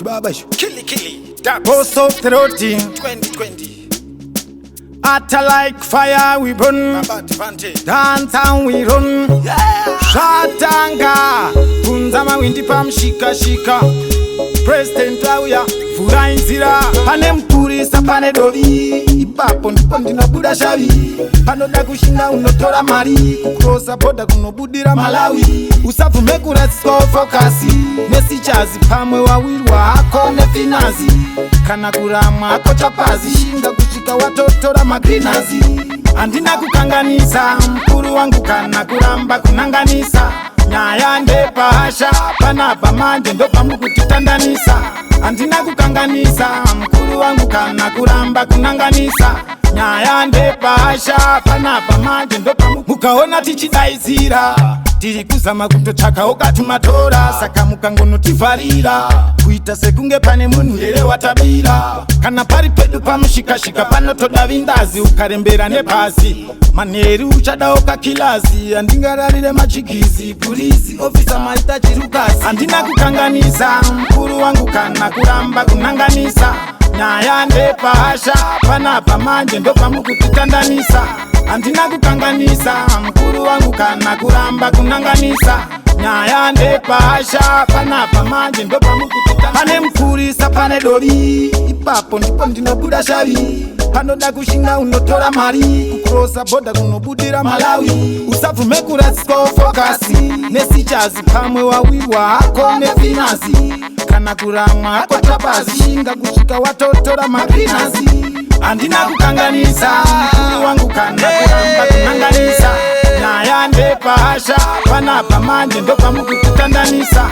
Chibabash. Killy. Dubs. Post of the routine. 2020. Atta like fire we burn. Bad advantage. Downtown we run. Shatanga. Punzama windi pam shika. President Lauya. Fura inzira. Pane mpurisa pane dovi. Ipapo ndipo ndinobuda shavi. Panoda kushinda unotora mari. Kucrossa border kunobudira Malawi. Usavume kuretsko fokasi. Nesichazi pamwe wawiri wako nefinazi. Kana kuramwa ako chapazi. Shinga kuchika watotora magrinazi. Andina kukanganisa. Mkuru wangu kana kuramba kunanganisa. Nyaya ndepahasha. Panapa manje ndopa mukutitandanisa. Andina kukanganisa. Mkuru wangu kana kuramba kunanganisa. Nyaya ndepahasha. Panapa manje ndopa mukaona tichidaizira. Tiri kuzama kutotsvaka ukatimatora. Saka mukangonotivharira. Kuita sekunge pane munhu here watabira. Kana pari pedu pamushikashika panotoda vindazi. Ukarembera nepasi manheru uchada ukakilazi. Andingararire machigizi purisi ofisa maita chirukasi. Andina kukanganisa. Mkuru wangu kana kuramba kunanganisa. Nyaya ndepahasha. Panapa manje ndopa mukutitandanisa. Andina kukanganisa. Mkuru wangu kana kuramba kunanganisa. Nyaya ndepahasha. Panapa manje ndopa mukutitandanisa. Pane mpurisa pane dovi. Ipapo ndipo ndinobuda shavi. Panoda kushinda unotora mari. Kucrossa border kunobudira Malawi. Usavume kuretsko fokasi. Nesichazi pamwe wawiri wako nefinazi. Kana kuramwa ako chapazi. Shinga kuchika watotora magrinazi. Andina kukanganisa. Mkuru wangu kana kuramba kunanganisa. Nyaya ndepahasha. Panapa manje ndopa mukutitandanisa.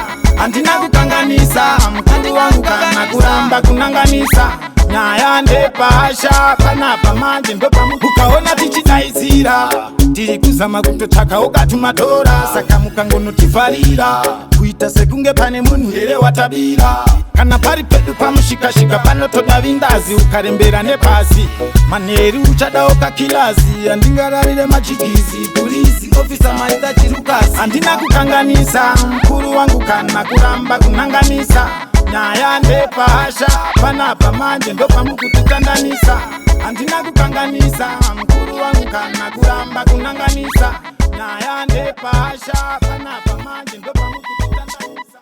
Andina kukanganisa. Mkuru wangu kana kuramba kunanganisa. Nyaya ndepahasha. Panapa manje ndopa mukaona tichidaizira. Tiri kuzama kutotsvaka ukatimatora. Saka mukangonotivharira. Kuita sekunge pane munhu here watabira. Kana pari pedu pamushikashika panotoda vindazi. Ukarembera nepasi manheru uchada ukakilazi. Andingararire machigizi purisi ofisa maita chirukasi. Andina kukanganisa. Mkuru wangu kana kuramba kunanganisa. Nyaya ndepahasha. Panapa manje ndopa mukutitandanisa. Andina kukanganisa. Mkuru wangu kana kuramba kunanganisa. Nyaya ndepahasha. Panapa manje ndopa mukutitandanisa.